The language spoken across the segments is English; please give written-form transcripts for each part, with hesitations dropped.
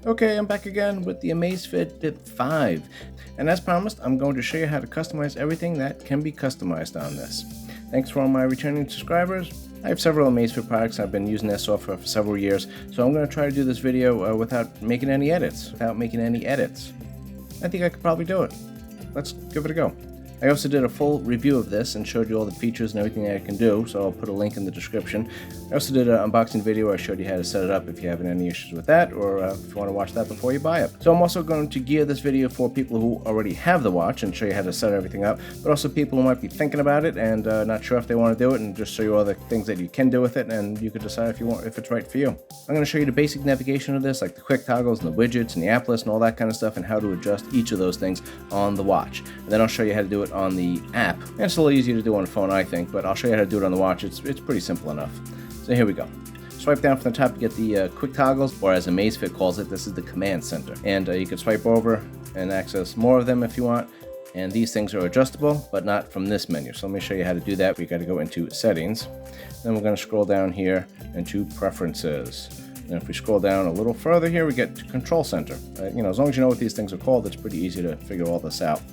Okay, I'm back again with the Amazfit Bip 5. And as promised, I'm going to show you how to customize everything that can be customized on this. Thanks for all my returning subscribers. I have several Amazfit products. I've been using their software for several years, so I'm going to try to do this video without making any edits. I think I could probably do it. Let's give it a go. I also did a full review of this and showed you all the features and everything that I can do, so I'll put a link in the description. I also did an unboxing video where I showed you how to set it up if you're having any issues with that, or if you want to watch that before you buy it. So I'm also going to gear this video for people who already have the watch and show you how to set everything up, but also people who might be thinking about it and not sure if they want to do it, and just show you all the things that you can do with it, and you can decide if it's right for you. I'm going to show you the basic navigation of this, like the quick toggles and the widgets and the app list and all that kind of stuff, and how to adjust each of those things on the watch. And then I'll show you how to do it on the app. And it's a little easier to do on the phone, I think, but I'll show you how to do it on the watch. It's pretty simple enough. So here we go. Swipe down from the top to get the quick toggles, or as Amazfit calls it, this is the command center. And you can swipe over and access more of them if you want. And these things are adjustable, but not from this menu. So let me show you how to do that. We got to go into settings. Then we're going to scroll down here into preferences. And if we scroll down a little further here, we get to control center. As long as you know what these things are called, it's pretty easy to figure all this out.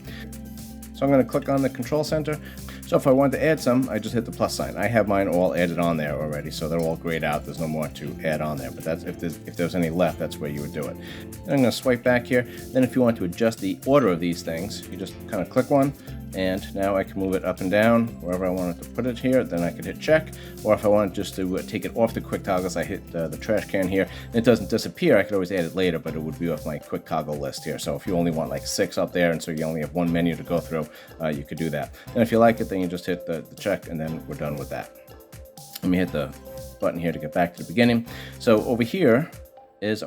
So I'm going to click on the control center. So if I want to add some, I just hit the plus sign. I have mine all added on there already, so they're all grayed out. There's no more to add on there, but that's if there's any left, that's where you would do it. Then I'm going to swipe back here. Then if you want to adjust the order of these things, you just kind of click one, and now I can move it up and down wherever I wanted to put it here. Then I could hit check, or if I wanted just to take it off the quick toggles, I hit the trash can here. It doesn't disappear. I could always add it later, but it would be off my quick toggle list here. So if you only want like 6 up there, and so you only have one menu to go through, you could do that. And if you like it, then you just hit the check, and then we're done with that. Let me hit the button here to get back to the beginning. So over here is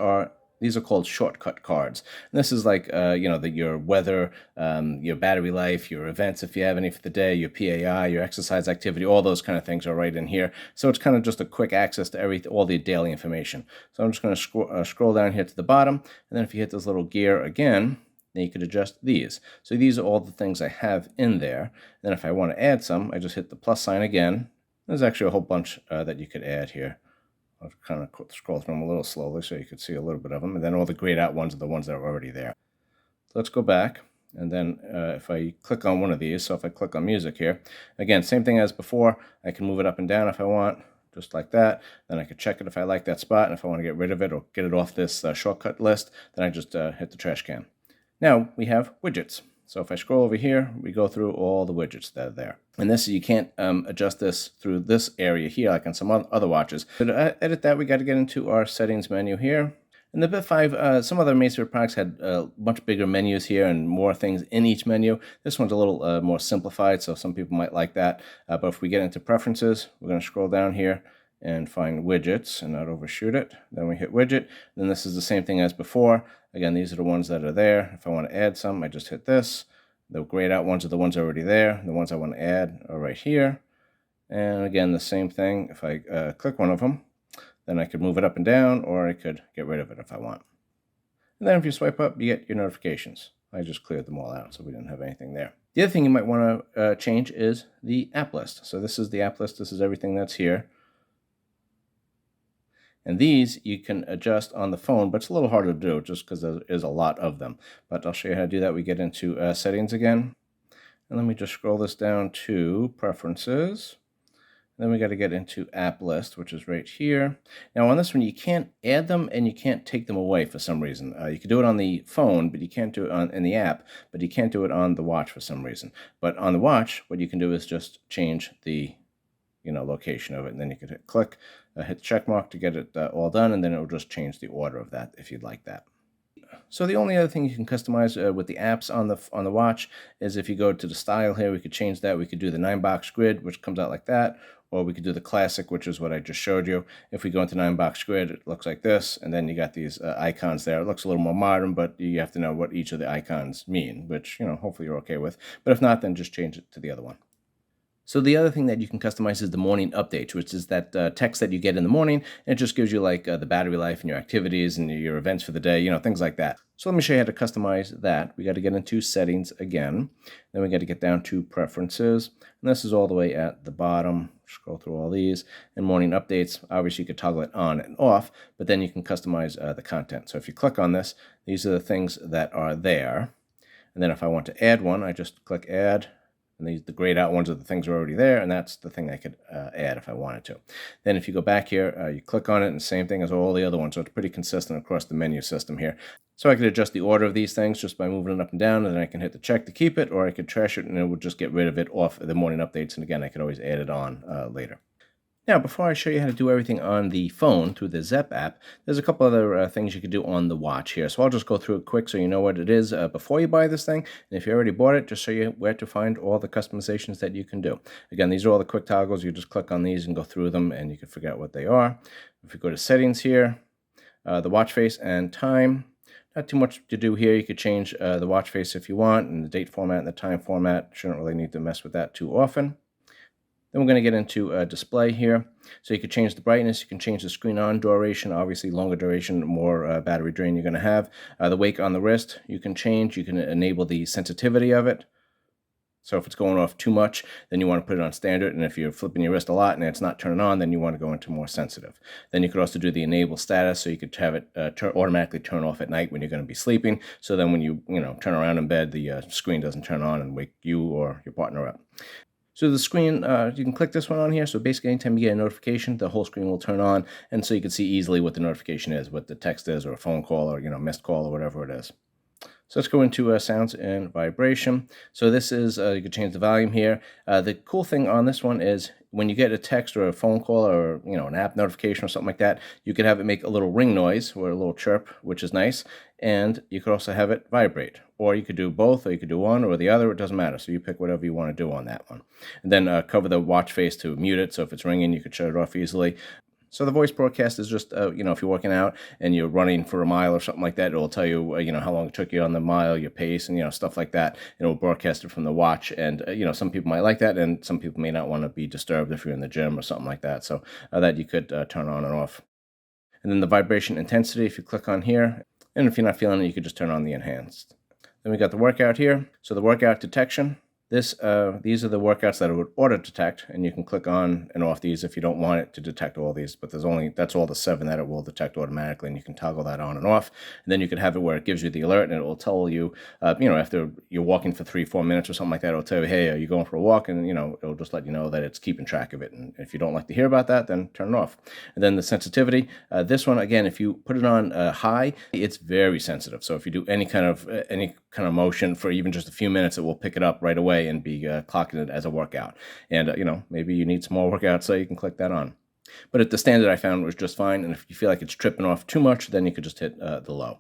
these are called shortcut cards. And this is like, your weather, your battery life, your events, if you have any for the day, your PAI, your exercise activity, all those kind of things are right in here. So it's kind of just a quick access to all the daily information. So I'm just going to scroll down here to the bottom. And then if you hit this little gear again, then you could adjust these. So these are all the things I have in there. Then if I want to add some, I just hit the plus sign again. There's actually a whole bunch that you could add here. I'll kind of scroll through them a little slowly so you can see a little bit of them. And then all the grayed out ones are the ones that are already there. So let's go back. And then if I click on one of these, so if I click on music here, again, same thing as before. I can move it up and down if I want, just like that. Then I could check it if I like that spot. And if I want to get rid of it or get it off this shortcut list, then I just hit the trash can. Now we have widgets. So if I scroll over here, we go through all the widgets that are there. And this, you can't adjust this through this area here, like on some other watches. To edit that, we got to get into our settings menu here. In the Bip 5, some other Amazfit products had much bigger menus here and more things in each menu. This one's a little more simplified, so some people might like that. But if we get into preferences, we're going to scroll down here and find widgets and not overshoot it. Then we hit widget. Then this is the same thing as before. Again, these are the ones that are there. If I want to add some, I just hit this. The grayed out ones are the ones already there. The ones I want to add are right here. And again, the same thing. If I click one of them, then I could move it up and down, or I could get rid of it if I want. And then if you swipe up, you get your notifications. I just cleared them all out, so we didn't have anything there. The other thing you might want to change is the app list. So this is the app list. This is everything that's here. And these you can adjust on the phone, but it's a little harder to do just because there is a lot of them. But I'll show you how to do that. We get into settings again. And let me just scroll this down to preferences. Then we got to get into app list, which is right here. Now on this one, you can't add them and you can't take them away for some reason. You can do it on the phone, but you can't do it in the app, but you can't do it on the watch for some reason. But on the watch, what you can do is just change the location of it, and then you could hit click, hit the check mark to get it all done, and then it will just change the order of that if you'd like that. So the only other thing you can customize with the apps on the watch is if you go to the style here, we could change that. We could do the 9-box grid, which comes out like that, or we could do the classic, which is what I just showed you. If we go into 9-box grid, it looks like this, and then you got these icons there. It looks a little more modern, but you have to know what each of the icons mean, which hopefully you're okay with. But if not, then just change it to the other one. So the other thing that you can customize is the morning update, which is that text that you get in the morning. And it just gives you like the battery life and your activities and your events for the day, things like that. So let me show you how to customize that. We got to get into settings again. Then we got to get down to preferences. And this is all the way at the bottom, scroll through all these. And morning updates, obviously you could toggle it on and off, but then you can customize the content. So if you click on this, these are the things that are there. And then if I want to add one, I just click add. And the grayed out ones are the things that are already there, and that's the thing I could add if I wanted to. Then if you go back here, you click on it, and the same thing as all the other ones, so it's pretty consistent across the menu system here. So I could adjust the order of these things just by moving it up and down, and then I can hit the check to keep it, or I could trash it, and it would just get rid of it off the morning updates, and again, I could always add it on later. Now, before I show you how to do everything on the phone through the Zepp app, there's a couple other things you could do on the watch here. So I'll just go through it quick so you know what it is before you buy this thing. And if you already bought it, just show you where to find all the customizations that you can do. Again, these are all the quick toggles. You just click on these and go through them, and you can figure out what they are. If you go to settings here, the watch face and time. Not too much to do here. You could change the watch face if you want, and the date format and the time format. Shouldn't really need to mess with that too often. Then we're going to get into display here. So you can change the brightness, you can change the screen on duration, obviously longer duration, more battery drain you're going to have. The wake on the wrist you can change, you can enable the sensitivity of it. So if it's going off too much, then you want to put it on standard, and if you're flipping your wrist a lot and it's not turning on, then you want to go into more sensitive. Then you could also do the enable status, so you could have it automatically turn off at night when you're going to be sleeping, so then when you turn around in bed, the screen doesn't turn on and wake you or your partner up. So the screen, you can click this one on here. So basically anytime you get a notification, the whole screen will turn on. And so you can see easily what the notification is, what the text is, or a phone call, or missed call, or whatever it is. So let's go into sounds and vibration. So this is, you can change the volume here. The cool thing on this one is when you get a text or a phone call or an app notification or something like that, you could have it make a little ring noise or a little chirp, which is nice. And you could also have it vibrate. Or you could do both, or you could do one or the other. It doesn't matter. So you pick whatever you want to do on that one. And then cover the watch face to mute it. So if it's ringing, you could shut it off easily. So the voice broadcast is just, if you're working out and you're running for a mile or something like that, it'll tell you, how long it took you on the mile, your pace, and, stuff like that. And it'll broadcast it from the watch. And, some people might like that, and some people may not want to be disturbed if you're in the gym or something like that. So that you could turn on and off. And then the vibration intensity, if you click on here, and if you're not feeling it, you could just turn on the enhanced. Then we got the workout here. So the workout detection. These are the workouts that it would auto detect, and you can click on and off these if you don't want it to detect all these, but that's all the 7 that it will detect automatically, and you can toggle that on and off. And then you could have it where it gives you the alert, and it will tell you, after you're walking for 3-4 minutes or something like that, it'll tell you, hey, are you going for a walk? And, it'll just let you know that it's keeping track of it. And if you don't like to hear about that, then turn it off. And then the sensitivity, this one, again, if you put it on high, it's very sensitive. So if you do any kind of motion for even just a few minutes, it will pick it up right away and be clocking it as a workout. And, maybe you need some more workouts, so you can click that on. But at the standard I found was just fine. And if you feel like it's tripping off too much, then you could just hit the low.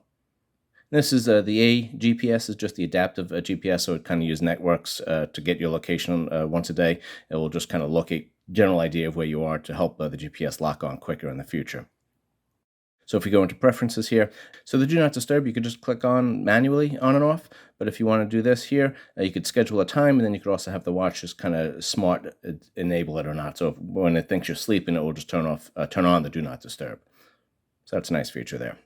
This is the A GPS is just the adaptive GPS, so it kind of uses networks to get your location once a day. It will just kind of look at general idea of where you are to help the GPS lock on quicker in the future. So if we go into preferences here, so the do not disturb, you could just click on manually on and off. But if you want to do this here, you could schedule a time, and then you could also have the watch just kind of smart enable it or not. So when it thinks you're sleeping, it will just turn on the do not disturb. So that's a nice feature there.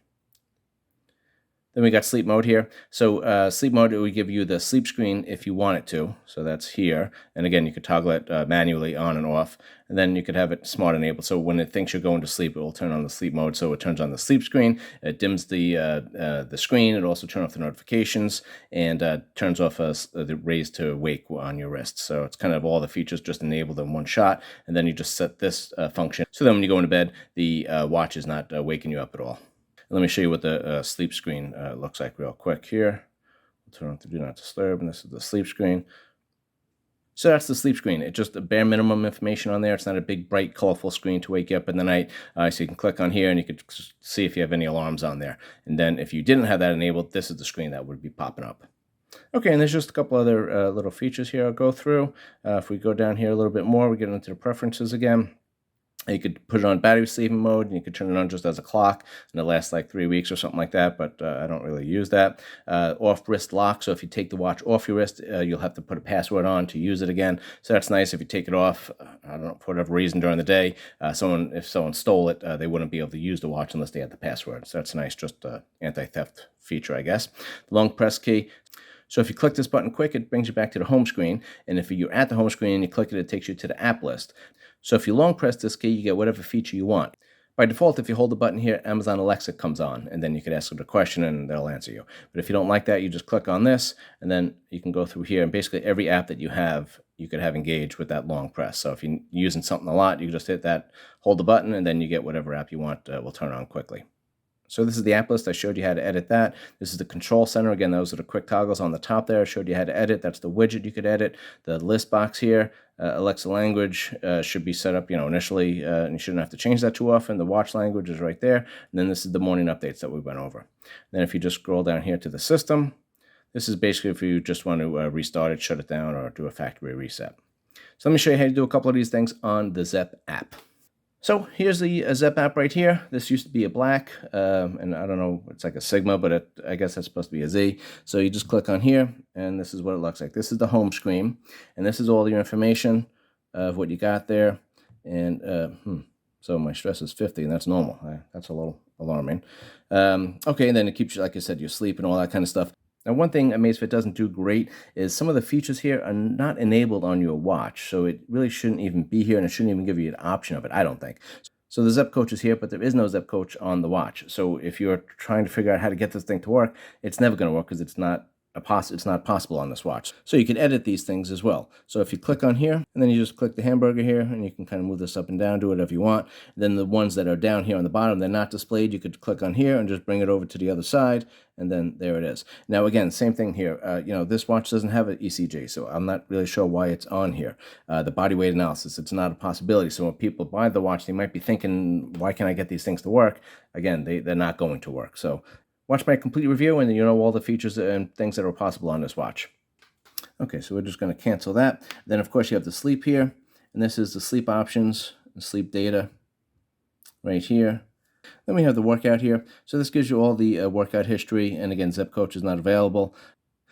Then we got sleep mode here. So sleep mode, it would give you the sleep screen if you want it to. So that's here. And again, you could toggle it manually on and off. And then you could have it smart enabled. So when it thinks you're going to sleep, it will turn on the sleep mode. So it turns on the sleep screen. It dims the screen. It also turns off the notifications and turns off the raise to wake on your wrist. So it's kind of all the features just enabled in one shot. And then you just set this function. So then when you go into bed, the watch is not waking you up at all. Let me show you what the sleep screen looks like real quick here. We'll turn on to do not disturb, and this is the sleep screen. So that's the sleep screen. It's just a bare minimum information on there. It's not a big, bright, colorful screen to wake you up in the night. So you can click on here, and you can see if you have any alarms on there. And then if you didn't have that enabled, this is the screen that would be popping up. Okay, and there's just a couple other little features here I'll go through. If we go down here a little bit more, we get into the preferences again. You could put it on battery sleeping mode, and you could turn it on just as a clock, and it lasts like 3 weeks or something like that, but I don't really use that. Off wrist lock, so if you take the watch off your wrist, you'll have to put a password on to use it again. So that's nice if you take it off, I don't know, for whatever reason during the day. If someone stole it, they wouldn't be able to use the watch unless they had the password. So that's nice, just anti-theft feature, I guess. Long press key. So if you click this button quick, it brings you back to the home screen. And if you're at the home screen and you click it, it takes you to the app list. So if you long press this key, you get whatever feature you want. By default, if you hold the button here, Amazon Alexa comes on, and then you can ask it a question and they'll answer you. But if you don't like that, you just click on this, and then you can go through here, and basically every app that you could have engaged with that long press. So if you're using something a lot, you just hit that, hold the button, and then you get whatever app you want will turn on quickly. So this is the app list. I showed you how to edit that. This is the control center. Again, those are the quick toggles on the top there. I showed you how to edit. That's the widget you could edit. The list box here, Alexa language should be set up, initially, and you shouldn't have to change that too often. The watch language is right there. And then this is the morning updates that we went over. Then if you just scroll down here to the system, this is basically if you just want to restart it, shut it down, or do a factory reset. So let me show you how to do a couple of these things on the Zepp app. So here's the Zepp app right here. This used to be a black, and I don't know, it's like a Sigma, but I guess that's supposed to be a Z. So you just click on here, and this is what it looks like. This is the home screen, and this is all your information of what you got there. And so my stress is 50, and that's normal. That's a little alarming. Okay, and then it keeps you, like I said, your sleep and all that kind of stuff. Now, one thing Amazfit doesn't do great is some of the features here are not enabled on your watch, so it really shouldn't even be here, and it shouldn't even give you an option of it, I don't think. So the Zepp Coach is here, but there is no Zepp Coach on the watch. So if you're trying to figure out how to get this thing to work, it's never going to work because it's not possible on this watch. So you can edit these things as well. So if you click on here, and then you just click the hamburger here, and you can kind of move this up and down, do whatever you want. Then the ones that are down here on the bottom, they're not displayed. You could click on here and just bring it over to the other side, and then there it is. Now again, same thing here. This watch doesn't have an ECG, so I'm not really sure why it's on here. The body weight analysis, it's not a possibility. So when people buy the watch, they might be thinking, why can't I get these things to work? Again, they're not going to work. So watch my complete review, and you know all the features and things that are possible on this watch. Okay, so we're just going to cancel that. Then, of course, you have the sleep here, and this is the sleep options, the sleep data right here. Then we have the workout here. So this gives you all the workout history, and again, Zepp Coach is not available.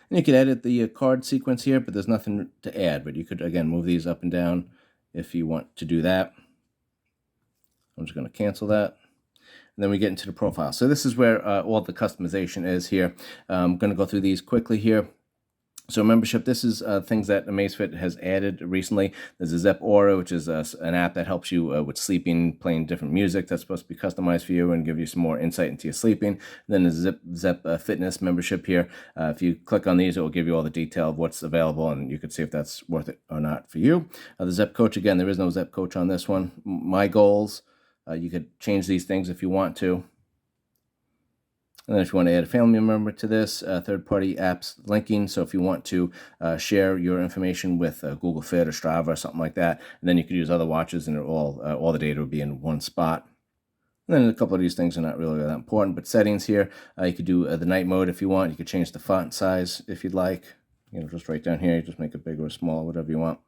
And you can edit the card sequence here, but there's nothing to add. But you could, again, move these up and down if you want to do that. I'm just going to cancel that. And then we get into the profile. So this is where all the customization is here. I'm going to go through these quickly here. So membership, this is things that Amazfit has added recently. There's a Zepp Aura, which is an app that helps you with sleeping, playing different music that's supposed to be customized for you and give you some more insight into your sleeping. And then there's Zepp Fitness membership here. If you click on these, it will give you all the detail of what's available, and you can see if that's worth it or not for you. The Zepp Coach, again, there is no Zepp Coach on this one. My goals. You could change these things if you want to. And then if you want to add a family member to this, third-party apps linking. So if you want to share your information with Google Fit or Strava or something like that, and then you could use other watches, and all the data would be in one spot. And then a couple of these things are not really that important, but settings here, you could do the night mode if you want. You could change the font size if you'd like. Just right down here, you just make it bigger or small, whatever you want.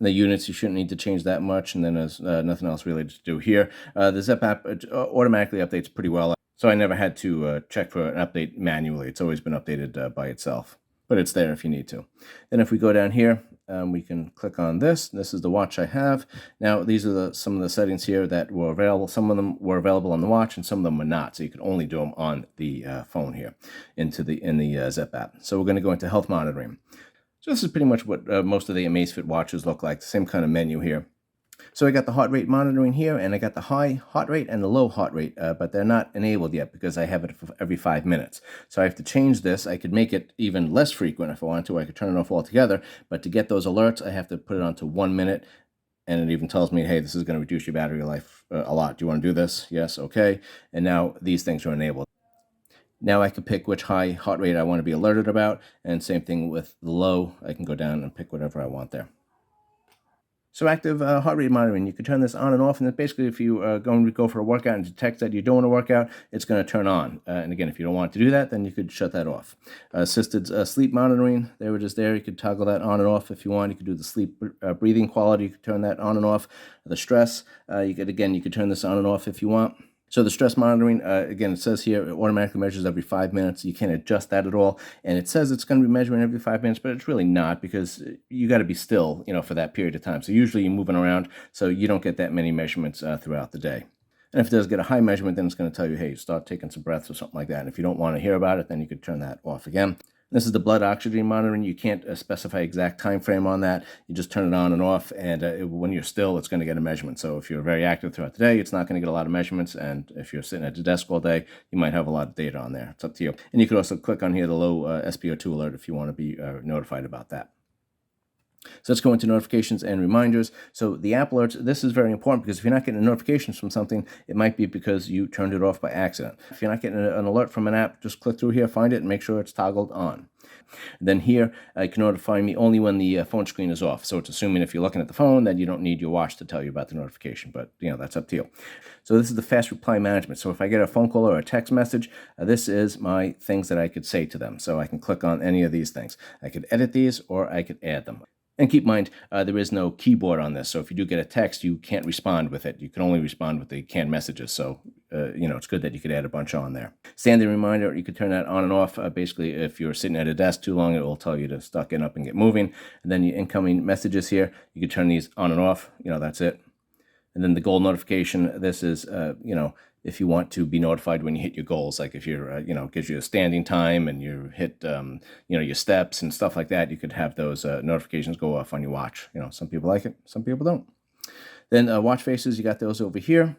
The units, you shouldn't need to change that much, and then there's nothing else really to do here. The Zepp app automatically updates pretty well, so I never had to check for an update manually. It's always been updated by itself, but it's there if you need to. Then if we go down here, we can click on this. This is the watch I have. Now, these are some of the settings here that were available. Some of them were available on the watch, and some of them were not, so you could only do them on the phone here in the Zepp app. So we're going to go into health monitoring. So this is pretty much what most of the Amazfit watches look like, the same kind of menu here. So I got the heart rate monitoring here, and I got the high heart rate and the low heart rate, but they're not enabled yet because I have it for every 5 minutes. So I have to change this. I could make it even less frequent if I want to. I could turn it off altogether, but to get those alerts, I have to put it on to 1 minute, and it even tells me, hey, this is going to reduce your battery life a lot. Do you want to do this? Yes, okay. And now these things are enabled. Now I can pick which high heart rate I want to be alerted about, and same thing with the low. I can go down and pick whatever I want there. So active heart rate monitoring, you can turn this on and off, and then basically if you are going to go for a workout and detect that you're doing a workout, it's going to turn on. And again, if you don't want to do that, then you could shut that off. Assisted sleep monitoring, they were just there. You could toggle that on and off if you want. You could do the sleep breathing quality, you could turn that on and off. The stress, you could turn this on and off if you want. So the stress monitoring, again, it says here, it automatically measures every 5 minutes. You can't adjust that at all. And it says it's going to be measuring every 5 minutes, but it's really not, because you got to be still, for that period of time. So usually you're moving around, so you don't get that many measurements throughout the day. And if it does get a high measurement, then it's going to tell you, hey, start taking some breaths or something like that. And if you don't want to hear about it, then you could turn that off again. This is the blood oxygen monitoring. You can't specify exact time frame on that. You just turn it on and off, and when you're still, it's going to get a measurement. So if you're very active throughout the day, it's not going to get a lot of measurements, and if you're sitting at the desk all day, you might have a lot of data on there. It's up to you. And you could also click on here, the low SpO2 alert, if you want to be notified about that. So let's go into notifications and reminders. So the app alerts, this is very important because if you're not getting notifications from something, it might be because you turned it off by accident. If you're not getting an alert from an app, just click through here, find it, and make sure it's toggled on. And then here, you can notify me only when the phone screen is off. So it's assuming if you're looking at the phone that you don't need your watch to tell you about the notification, but that's up to you. So this is the fast reply management. So if I get a phone call or a text message, this is my things that I could say to them. So I can click on any of these things. I could edit these or I could add them. And keep in mind, there is no keyboard on this. So if you do get a text, you can't respond with it. You can only respond with the canned messages. So, it's good that you could add a bunch on there. Standing reminder, you could turn that on and off. Basically, if you're sitting at a desk too long, it will tell you to start getting up and get moving. And then your incoming messages here, you can turn these on and off. That's it. And then the goal notification, this is, if you want to be notified when you hit your goals, like if you're, gives you a standing time and you hit, your steps and stuff like that, you could have those notifications go off on your watch. Some people like it, some people don't. Then watch faces, you got those over here.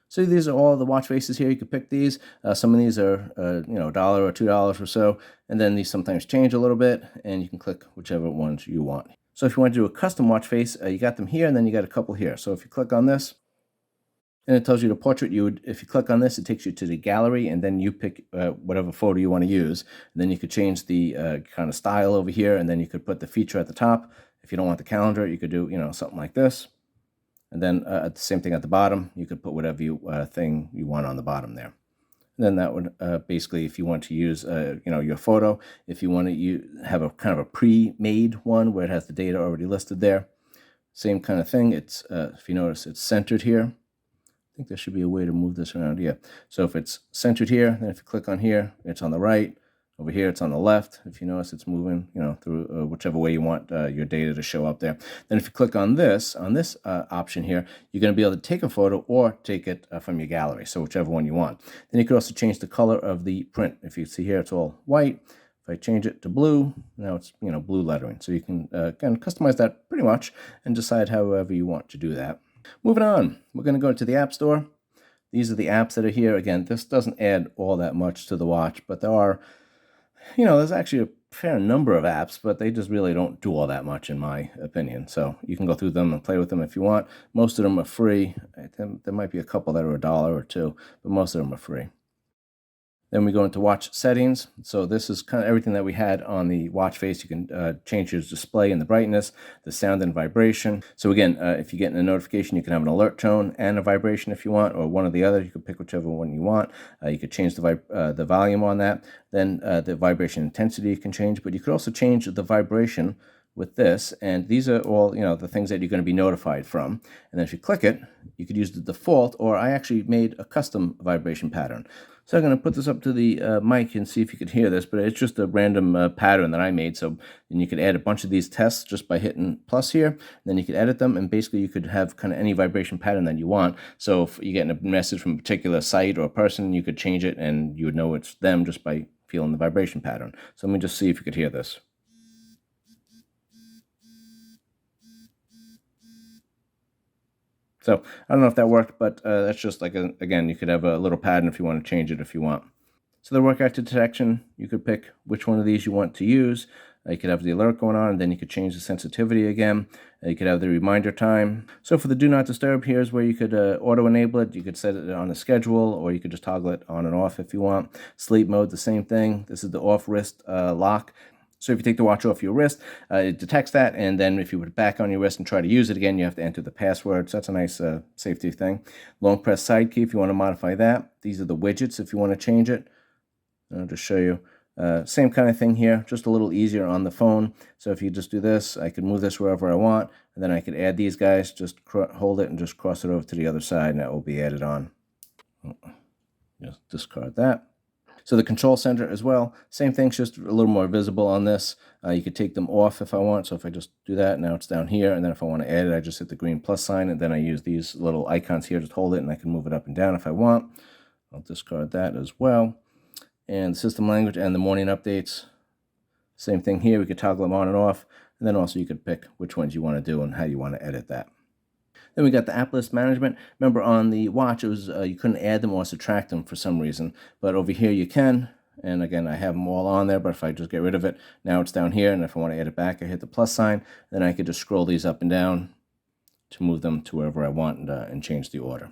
So these are all the watch faces here. You could pick these. Some of these are, $1 or $2 or so. And then these sometimes change a little bit, and you can click whichever ones you want. So if you want to do a custom watch face, you got them here, and then you got a couple here. So if you click on this, and it tells you the portrait, if you click on this, it takes you to the gallery, and then you pick whatever photo you want to use. And then you could change the kind of style over here, and then you could put the feature at the top. If you don't want the calendar, you could do something like this. And then the same thing at the bottom, you could put whatever thing you want on the bottom there. And then that would basically, if you want to use your photo, if you want to have a kind of a pre-made one where it has the data already listed there, same kind of thing. It's if you notice, it's centered here. I think there should be a way to move this around. Yeah. So if it's centered here, then if you click on here, it's on the right. Over here, it's on the left. If you notice, it's moving, through whichever way you want your data to show up there. Then if you click on this option here, you're going to be able to take a photo or take it from your gallery. So whichever one you want. Then you could also change the color of the print. If you see here, it's all white. If I change it to blue, now it's blue lettering. So you can kind of customize that pretty much and decide however you want to do that. Moving on, we're going to go to the App Store. These are the apps that are here. Again, this doesn't add all that much to the watch, but there are, there's actually a fair number of apps, but they just really don't do all that much in my opinion. So you can go through them and play with them if you want. Most of them are free. There might be a couple that are $1 or $2, but most of them are free. Then we go into watch settings. So this is kind of everything that we had on the watch face. You can change your display and the brightness, the sound and vibration. So again, if you get a notification, you can have an alert tone and a vibration if you want, or one or the other. You can pick whichever one you want. You could change the volume on that. Then the vibration intensity you can change, but you could also change the vibration with this, and these are all the things that you're going to be notified from. And then if you click it, you could use the default, or I actually made a custom vibration pattern. So I'm going to put this up to the mic and see if you could hear this, but it's just a random pattern that I made. So then you could add a bunch of these tests just by hitting plus here, and then you could edit them, and basically you could have kind of any vibration pattern that you want. So if you're getting a message from a particular site or person, you could change it and you would know it's them just by feeling the vibration pattern. So let me just see if you could hear this. So I don't know if that worked, but that's just like, again, you could have a little pattern if you want to change it if you want. So the work active detection, you could pick which one of these you want to use. You could have the alert going on, and then you could change the sensitivity again. You could have the reminder time. So for the do not disturb, here's where you could auto enable it. You could set it on a schedule, or you could just toggle it on and off if you want. Sleep mode, the same thing. This is the off wrist lock. So if you take the watch off your wrist, it detects that, and then if you put it back on your wrist and try to use it again, you have to enter the password. So that's a nice safety thing. Long press side key if you want to modify that. These are the widgets if you want to change it. I'll just show you. Same kind of thing here, just a little easier on the phone. So if you just do this, I can move this wherever I want, and then I could add these guys, just hold it and just cross it over to the other side, and that will be added on. Just discard that. So the control center as well, same thing, just a little more visible on this. You could take them off if I want. So if I just do that, now it's down here. And then if I want to add it, I just hit the green plus sign, and then I use these little icons here to hold it, and I can move it up and down if I want. I'll discard that as well. And the system language and the morning updates. Same thing here, we could toggle them on and off, and then also you could pick which ones you want to do and how you want to edit that. Then we got the app list management. Remember on the watch, it was you couldn't add them or subtract them for some reason, but over here you can. And again, I have them all on there, but if I just get rid of it, now it's down here, and if I want to add it back, I hit the plus sign, then I could just scroll these up and down to move them to wherever I want and change the order.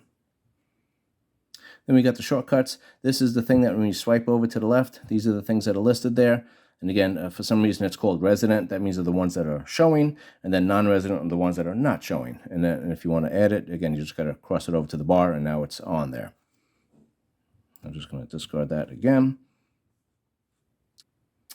Then we got the shortcuts. This is the thing that when you swipe over to the left, these are the things that are listed there. And again, for some reason it's called resident. That means they're the ones that are showing, and then non-resident are the ones that are not showing. And then if you want to add it, again, you just got to cross it over to the bar, and now it's on there. I'm just going to discard that again.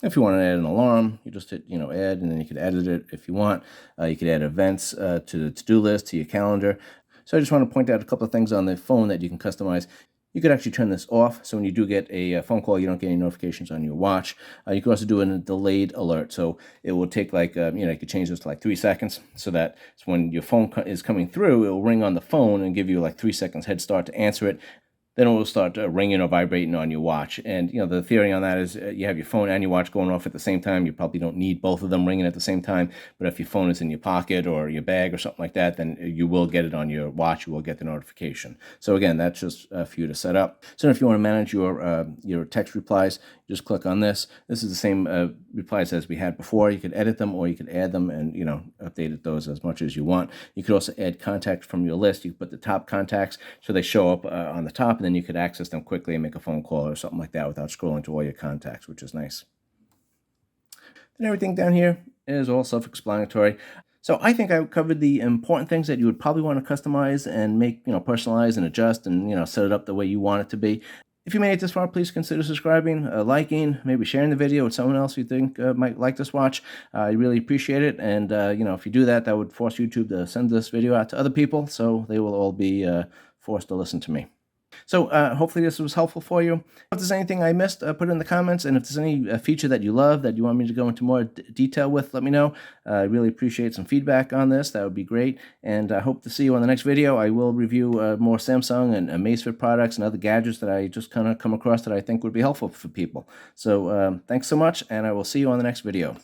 If you want to add an alarm, you just hit, add, and then you can edit it if you want. You could add events to the to-do list, to your calendar. So I just want to point out a couple of things on the phone that you can customize. You could actually turn this off, so when you do get a phone call, you don't get any notifications on your watch. You can also do a delayed alert, so it will take you could change this to like 3 seconds, so that when your phone is coming through, it will ring on the phone and give you like 3 seconds head start to answer it. Then it will start ringing or vibrating on your watch. And, the theory on that is you have your phone and your watch going off at the same time. You probably don't need both of them ringing at the same time. But if your phone is in your pocket or your bag or something like that, then you will get it on your watch. You will get the notification. So again, that's just for you to set up. So if you want to manage your text replies, just click on this. This is the same replies as we had before. You could edit them or you could add them and, update those as much as you want. You could also add contacts from your list. You could put the top contacts so they show up on the top, and then you could access them quickly and make a phone call or something like that without scrolling to all your contacts, which is nice. And everything down here is all self-explanatory. So I think I covered the important things that you would probably want to customize and make, personalize and adjust and, set it up the way you want it to be. If you made it this far, please consider subscribing, liking, maybe sharing the video with someone else you think might like this watch. I really appreciate it. And, if you do that, that would force YouTube to send this video out to other people, so they will all be forced to listen to me. So hopefully this was helpful for you. If there's anything I missed, put it in the comments. And if there's any feature that you love that you want me to go into more detail with, let me know. I really appreciate some feedback on this. That would be great. And I hope to see you on the next video. I will review more Samsung and Amazfit products and other gadgets that I just kind of come across that I think would be helpful for people. So thanks so much, and I will see you on the next video.